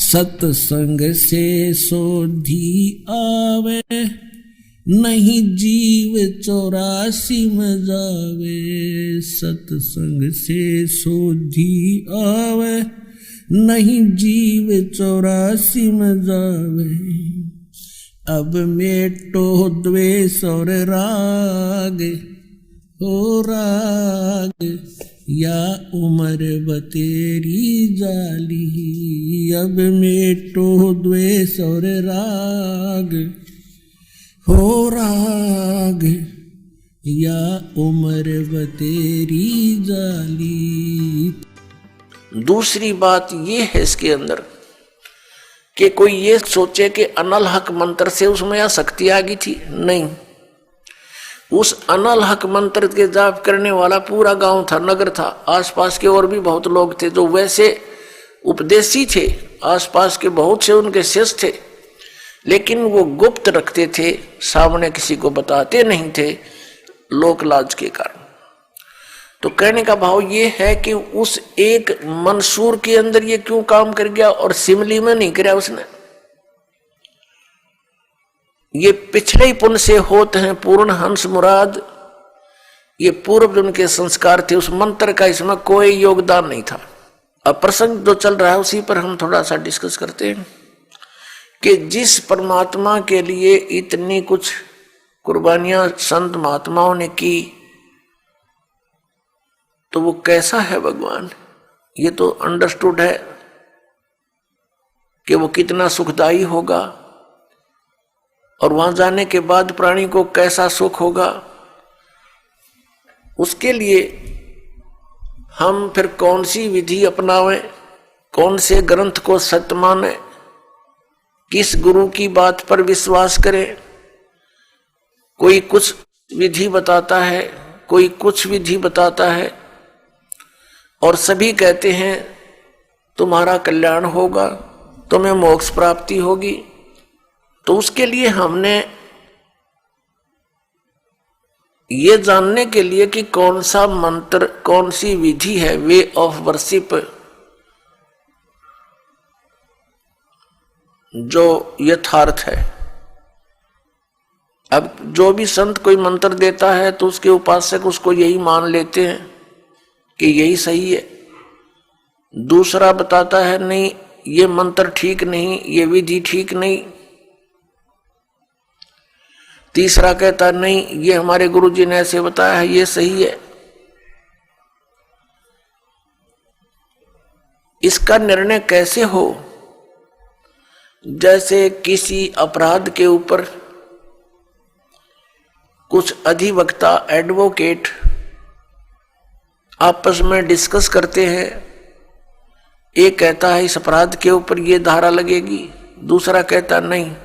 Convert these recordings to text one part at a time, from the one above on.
सत्संग से सोधी आवे, नहीं जीव 84 में जावे। सत्संग से सोधी आवे, नहीं जीव 84 में जावे। अब मेटो द्वेष और राग, हो राग या उम्र बतेरी जाली। अब मेटो द्वेष और राग, हो राग या उम्र बतेरी जाली। दूसरी बात ये है इसके अंदर कि कोई ये सोचे कि अनल हक मंत्र से उसमें आसक्ति आ गई थी, नहीं। उस अनल हक मंत्र के जाप करने वाला पूरा गांव था, नगर था, आसपास के और भी बहुत लोग थे जो वैसे उपदेशी थे, आसपास के बहुत से उनके शिष्य थे, लेकिन वो गुप्त रखते थे, सामने किसी को बताते नहीं थे लोक लाज के कारण। तो कहने का भाव ये है कि उस एक मंसूर के अंदर ये क्यों काम कर गया और सिमली में नहीं किया उसने। ये पिछले ही पुण्य से होते हैं पूर्ण हंस मुराद, ये पूर्व जन्म के संस्कार थे, उस मंत्र का इसमें कोई योगदान नहीं था। अब प्रसंग जो चल रहा है उसी पर हम थोड़ा सा डिस्कस करते हैं कि जिस परमात्मा के लिए इतनी कुछ कुर्बानियां संत महात्माओं ने की, तो वो कैसा है भगवान, ये तो अंडरस्टूड है कि वो कितना सुखदाई होगा, और वहां जाने के बाद प्राणी को कैसा सुख होगा। उसके लिए हम फिर कौन सी विधि अपनावें, कौन से ग्रंथ को सत्य माने, किस गुरु की बात पर विश्वास करें। कोई कुछ विधि बताता है, कोई कुछ विधि बताता है, और सभी कहते हैं तुम्हारा कल्याण होगा, तुम्हें मोक्ष प्राप्ति होगी। तो उसके लिए हमने ये जानने के लिए कि कौन सा मंत्र, कौन सी विधि है वे ऑफ वर्शिप जो यथार्थ है। अब जो भी संत कोई मंत्र देता है तो उसके उपासक उसको यही मान लेते हैं कि यही सही है। दूसरा बताता है नहीं ये मंत्र ठीक नहीं, ये विधि ठीक नहीं। तीसरा कहता नहीं ये हमारे गुरुजी ने ऐसे बताया है, ये सही है। इसका निर्णय कैसे हो? जैसे किसी अपराध के ऊपर कुछ अधिवक्ता एडवोकेट आपस में डिस्कस करते हैं। एक कहता है इस अपराध के ऊपर ये धारा लगेगी, दूसरा कहता नहीं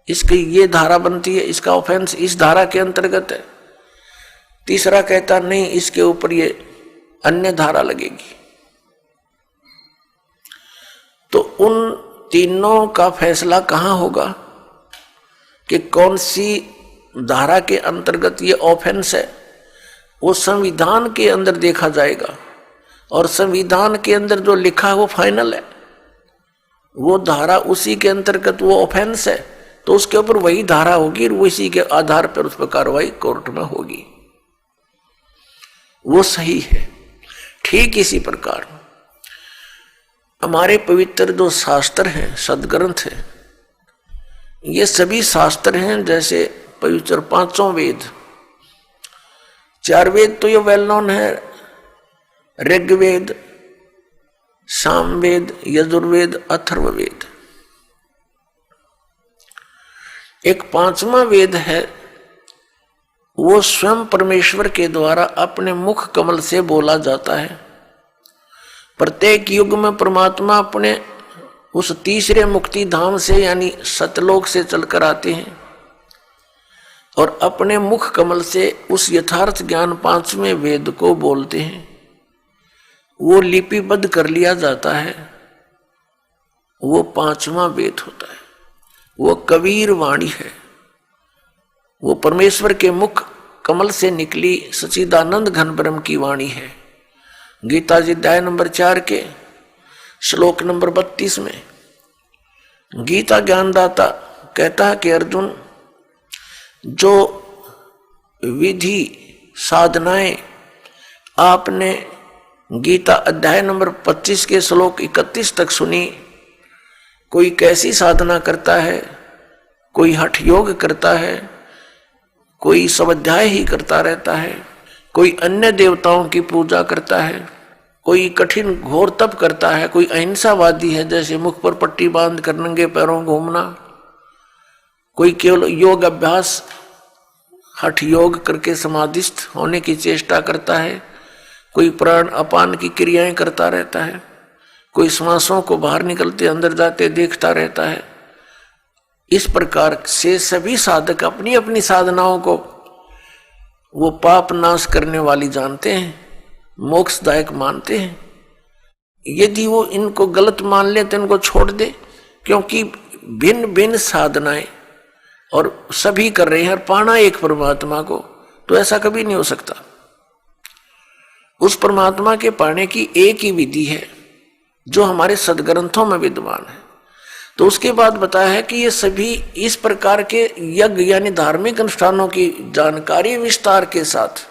इसकी ये धारा बनती है, इसका ऑफेंस इस धारा के अंतर्गत है, तीसरा कहता नहीं इसके ऊपर ये अन्य धारा लगेगी। तो उन तीनों का फैसला कहाँ होगा कि कौन सी धारा के अंतर्गत ये ऑफेंस है? वो संविधान के अंदर देखा जाएगा, और संविधान के अंदर जो लिखा है वो फाइनल है। वो धारा उसी के अंतर्गत वो ऑफेंस है, तो उसके ऊपर वही धारा होगी, उसी के आधार पर उस पर कार्रवाई कोर्ट में होगी। वो सही है। ठीक इसी प्रकार हमारे पवित्र जो शास्त्र हैं, सदग्रंथ हैं, ये सभी शास्त्र हैं जैसे पवित्र पांचों वेद। चार वेद तो ये वेल नोन है, ऋग्वेद, सामवेद, यजुर्वेद, अथर्ववेद। एक पांचवा वेद है, वो स्वयं परमेश्वर के द्वारा अपने मुख कमल से बोला जाता है। प्रत्येक युग में परमात्मा अपने उस तीसरे मुक्ति धाम से यानी सतलोक से चलकर आते हैं और अपने मुख कमल से उस यथार्थ ज्ञान पांचवें वेद को बोलते हैं। वो लिपिबद्ध कर लिया जाता है, वो पांचवा वेद होता है। वो कबीर वाणी है, वो परमेश्वर के मुख कमल से निकली सच्चिदानंद घन ब्रह्म की वाणी है। गीता जी अध्याय नंबर 4 के श्लोक नंबर 32 में गीता ज्ञानदाता कहता है कि अर्जुन, जो विधि साधनाएं आपने गीता अध्याय नंबर 25 के श्लोक 31 तक सुनी, कोई कैसी साधना करता है, कोई हठ योग करता है, कोई स्वाध्याय ही करता रहता है, कोई अन्य देवताओं की पूजा करता है, कोई कठिन घोर तप करता है, कोई अहिंसावादी है जैसे मुख पर पट्टी बांध कर नंगे पैरों घूमना, कोई केवल योग अभ्यास हठ योग करके समाधिस्थ होने की चेष्टा करता है, कोई प्राण अपान की क्रियाएं करता रहता है, कोई श्वासों को बाहर निकलते अंदर जाते देखता रहता है। इस प्रकार से सभी साधक अपनी अपनी साधनाओं को वो पाप नाश करने वाली जानते हैं, मोक्षदायक मानते हैं। यदि वो इनको गलत मान ले तो इनको छोड़ दे, क्योंकि भिन्न भिन्न साधनाएं और सभी कर रहे हैं और पाना एक परमात्मा को, तो ऐसा कभी नहीं हो सकता। उस परमात्मा के पाने की एक ही विधि है जो हमारे सदग्रंथों में विद्यमान है। तो उसके बाद बताया है कि ये सभी इस प्रकार के यज्ञ यानी धार्मिक अनुष्ठानों की जानकारी विस्तार के साथ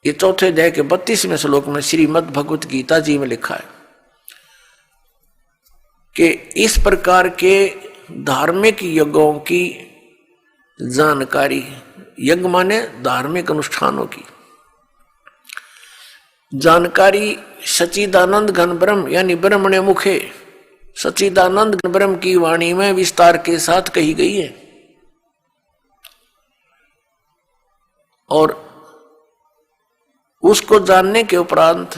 ये चौथे अध्याय के 32वें श्लोक में श्रीमद् भगवत गीता जी में लिखा है कि इस प्रकार के धार्मिक यज्ञों की जानकारी, यज्ञ माने धार्मिक अनुष्ठानों की जानकारी सच्चिदानंद घन ब्रह्म यानी ब्रह्मणे मुखे सच्चिदानंद घन ब्रह्म की वाणी में विस्तार के साथ कही गई है। और उसको जानने के उपरांत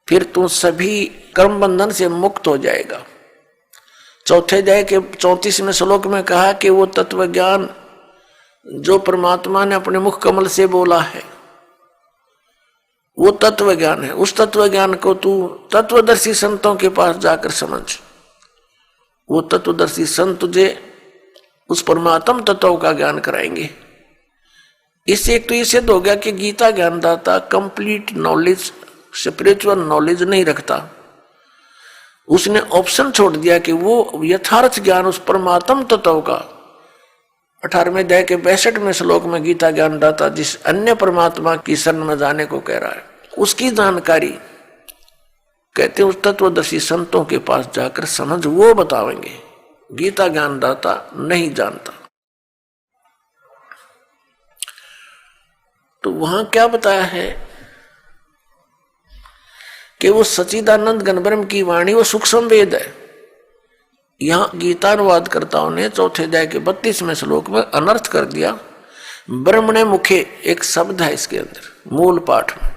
फिर तू सभी कर्म बंधन से मुक्त हो जाएगा। चौथे अध्याय के 34वें श्लोक में कहा कि वो तत्व ज्ञान जो परमात्मा ने अपने मुख कमल से बोला है वो तत्व ज्ञान है। उस तत्व ज्ञान को तू तत्वदर्शी संतों के पास जाकर समझ। वो तत्वदर्शी संत तुझे उस परमात्म तत्व का ज्ञान कराएंगे। इससे एक तो ये सिद्ध हो गया कि गीता ज्ञानदाता कंप्लीट नॉलेज, स्पिरिचुअल नॉलेज नहीं रखता। उसने ऑप्शन छोड़ दिया कि वो यथार्थ ज्ञान उस परमात्म तत्व का 18वें अध्याय के 62वें श्लोक में गीता ज्ञानदाता जिस अन्य परमात्मा की शरण में जाने को कह रहा है, उसकी जानकारी कहते हैं उस तत्वदर्शी संतों के पास जाकर समझ, वो बतावेंगे। गीता ज्ञानदाता नहीं जानता। तो वहां क्या बताया है कि वो सच्चिदानंद घन ब्रह्म की वाणी वो सूक्ष्म वेद है। यहां गीतानुवाद कर्ताओं ने चौथे अध्याय के 32वें श्लोक में अनर्थ कर दिया। ब्रह्मणे मुखे एक शब्द है इसके अंदर मूल पाठ में,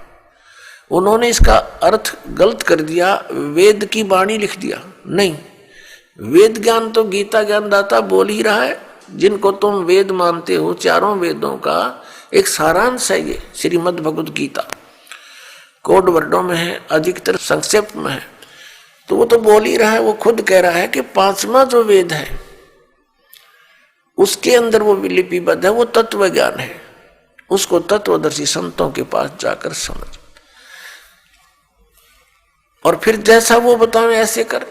उन्होंने इसका अर्थ गलत कर दिया, वेद की वाणी लिख दिया। नहीं, वेद ज्ञान तो गीता ज्ञानदाता बोल ही रहा है। जिनको तुम वेद मानते हो, चारों वेदों का एक सारांश है ये श्रीमद् भगवत गीता। कोड वर्डों में है, अधिकतर संक्षेप में है। तो वो तो बोल ही रहा है, वो खुद कह रहा है कि 5वां जो वेद है उसके अंदर वो लिपिबद्ध है, वो तत्व ज्ञान है। उसको तत्वदर्शी संतों के पास जाकर समझ और फिर जैसा वो बताएं ऐसे कर।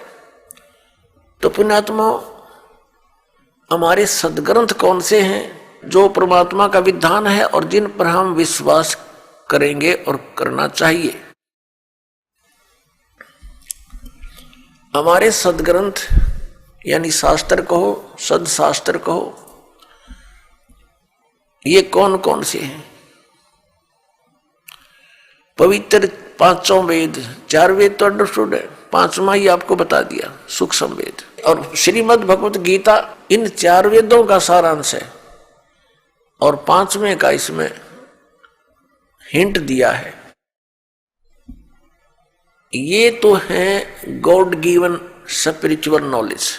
तो पुण्यात्मा, हमारे सदग्रंथ कौन से हैं जो परमात्मा का विधान है और जिन पर हम विश्वास करेंगे और करना चाहिए। हमारे सदग्रंथ यानी शास्त्र कहो, सदशास्त्र कहो, ये कौन कौन से हैं? पवित्र 5 वेद, 4 वेद तो अंडरस्टूड है, 5वां ही आपको बता दिया सूक्ष्म वेद। और श्रीमद् भगवत गीता इन 4 वेदों का सारांश है और 5वें का इसमें हिंट दिया है। ये तो है गॉड गिवन स्पिरिचुअल नॉलेज,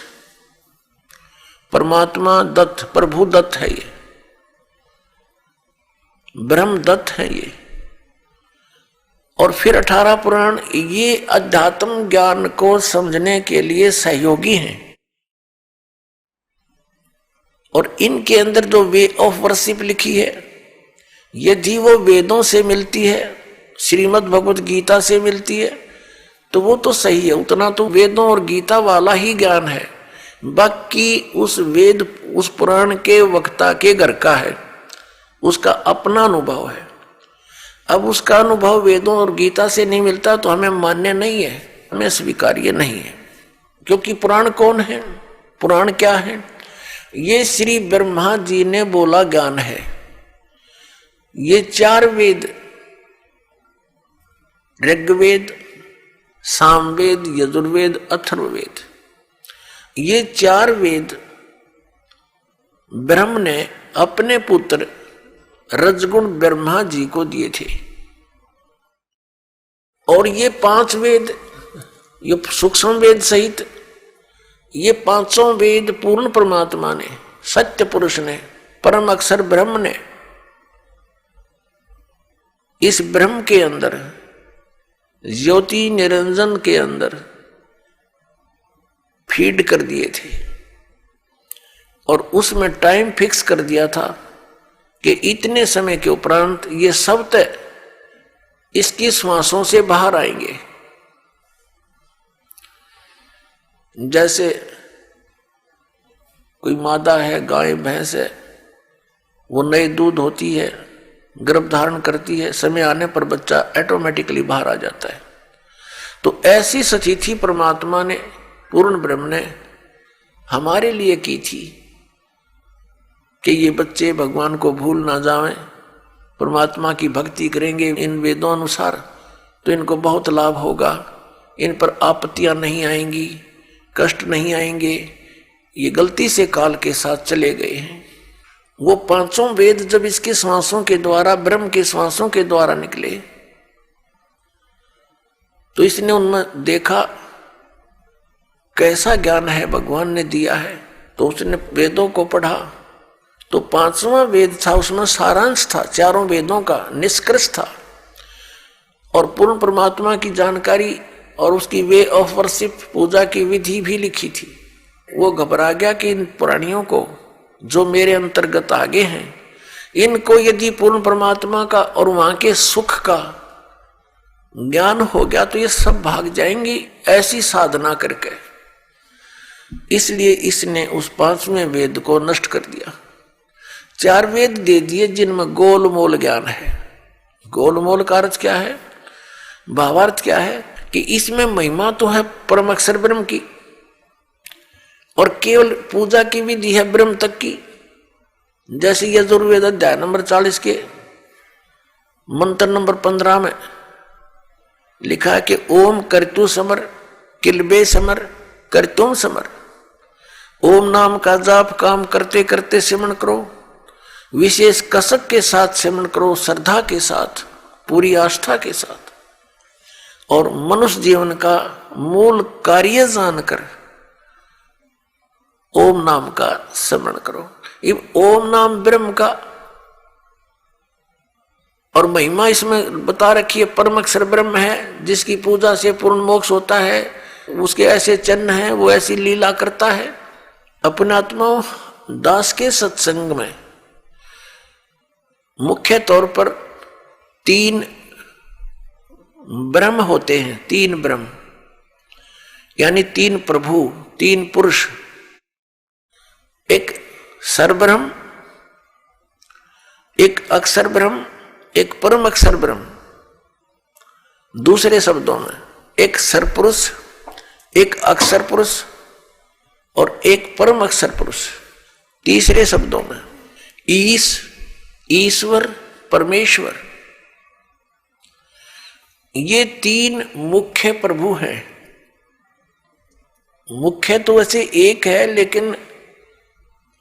परमात्मा दत्त, प्रभु दत्त है ये, ब्रह्म दत्त है ये। और फिर 18 पुराण ये अध्यात्म ज्ञान को समझने के लिए सहयोगी हैं। और इनके अंदर जो वे ऑफ वर्शिप लिखी है, यदि वो वेदों से मिलती है, श्रीमद् भगवत गीता से मिलती है, तो वो तो सही है, उतना तो वेदों और गीता वाला ही ज्ञान है। बाकी उस वेद, उस पुराण के वक्ता के घर का है, उसका अपना अनुभव है। अब उसका अनुभव वेदों और गीता से नहीं मिलता तो हमें मान्य नहीं है, हमें स्वीकार्य नहीं है। क्योंकि पुराण कौन है, पुराण क्या है? ये श्री ब्रह्मा जी ने बोला ज्ञान है। ये 4 वेद, ऋग्वेद, सामवेद, यजुर्वेद, अथर्ववेद, ये 4 वेद ब्रह्म ने अपने पुत्र रजगुण ब्रह्मा जी को दिए थे। और ये 5 वेद, ये सूक्ष्म वेद सहित ये 5 वेद पूर्ण परमात्मा ने, सत्य पुरुष ने, परम अक्षर ब्रह्म ने इस ब्रह्म के अंदर, ज्योति निरंजन के अंदर फीड कर दिए थे। और उसमें टाइम फिक्स कर दिया था कि इतने समय के उपरांत ये सब तय इसकी श्वासों से बाहर आएंगे। जैसे कोई मादा है, गाय भैंस है, वो नए दूध होती है, गर्भ धारण करती है, समय आने पर बच्चा ऑटोमेटिकली बाहर आ जाता है। तो ऐसी सतिथि परमात्मा ने, पूर्ण ब्रह्म ने हमारे लिए की थी कि ये बच्चे भगवान को भूल ना जाएं, परमात्मा की भक्ति करेंगे इन वेदों अनुसार तो इनको बहुत लाभ होगा, इन पर आपत्तियां नहीं आएंगी, कष्ट नहीं आएंगे। ये गलती से काल के साथ चले गए हैं। वो 5 वेद जब इसके श्वासों के द्वारा, ब्रह्म के श्वासों के द्वारा निकले तो इसने उनमें देखा कैसा ज्ञान है भगवान ने दिया है। तो उसने वेदों को पढ़ा तो 5वां वेद था, उसमें सारांश था, 4 वेदों का निष्कर्ष था और पूर्ण परमात्मा की जानकारी और उसकी वे ऑफ वर्शिप, पूजा की विधि भी लिखी थी। वो घबरा गया कि इन प्राणियों को जो मेरे अंतर्गत आगे हैं, इनको यदि पूर्ण परमात्मा का और वहां के सुख का ज्ञान हो गया तो ये सब भाग जाएंगी ऐसी साधना करके। इसलिए इसने उस 5वें वेद को नष्ट कर दिया। 4 वेद दे दिए जिनमें गोलमोल ज्ञान है। गोलमोल का अर्थ क्या है, भावार्थ क्या है कि इसमें महिमा तो है परम अक्षर ब्रह्म की और केवल पूजा की विधि है ब्रह्म तक की। जैसे यजुर्वेद अध्याय नंबर 40 के मंत्र नंबर 15 में लिखा है कि ओम कर्तु समर किलबे समर कर्तुम समर। ओम नाम का जाप काम करते करते सिमरण करो, विशेष कसक के साथ सिमरण करो, श्रद्धा के साथ, पूरी आस्था के साथ, और मनुष्य जीवन का मूल कार्य जानकर ओम नाम का स्मरण करो। ओम नाम ब्रह्म का और महिमा इसमें बता रखी है। परम अक्षर ब्रह्म है जिसकी पूजा से पूर्ण मोक्ष होता है, उसके ऐसे चिन्ह हैं, वो ऐसी लीला करता है। अपने आत्मा दास के सत्संग में मुख्य तौर पर 3 ब्रह्म होते हैं, 3 ब्रह्म यानी 3 प्रभु, 3 पुरुष। एक सरब्रह्म, एक अक्षर ब्रह्म, एक परम अक्षर ब्रह्म। दूसरे शब्दों में एक सरपुरुष, एक अक्षर पुरुष और एक परम अक्षर पुरुष। तीसरे शब्दों में ईश्वर, परमेश्वर। ये 3 मुख्य प्रभु हैं। मुख्य तो वैसे एक है, लेकिन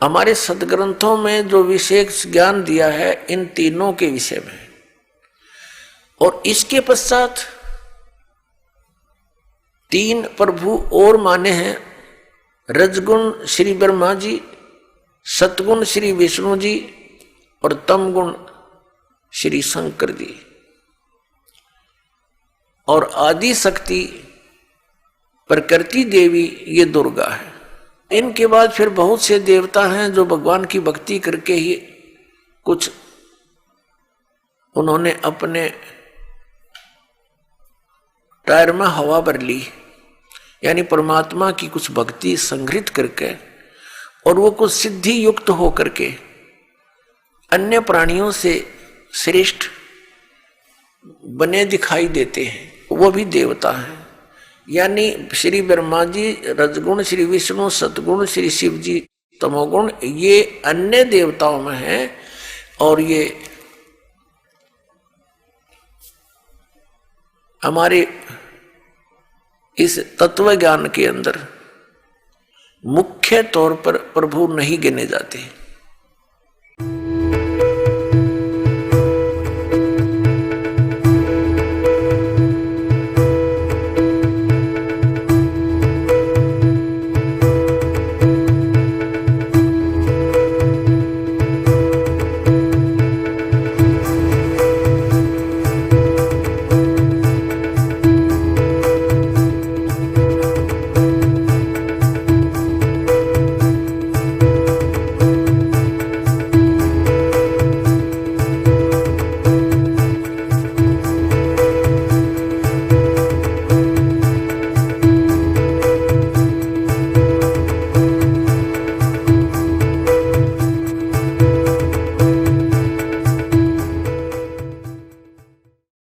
हमारे सदग्रंथों में जो विशेष ज्ञान दिया है इन तीनों के विषय में। और इसके पश्चात 3 प्रभु और माने हैं, रजगुण श्री ब्रह्मा जी, सतगुण श्री विष्णु जी और तमगुण श्री शंकर जी, और आदि शक्ति प्रकृति देवी ये दुर्गा है। इनके बाद फिर बहुत से देवता हैं जो भगवान की भक्ति करके ही कुछ उन्होंने अपने टायर में हवा भर ली, यानी परमात्मा की कुछ भक्ति संग्रहित करके और वो कुछ सिद्धि युक्त हो करके अन्य प्राणियों से श्रेष्ठ बने दिखाई देते हैं, वो भी देवता है। यानी श्री ब्रह्मा जी रजगुण, श्री विष्णु सतगुण, श्री शिव जी तमोगुण, ये अन्य देवताओं में है। और ये हमारे इस तत्व ज्ञान के अंदर मुख्य तौर पर प्रभु नहीं गिने जाते।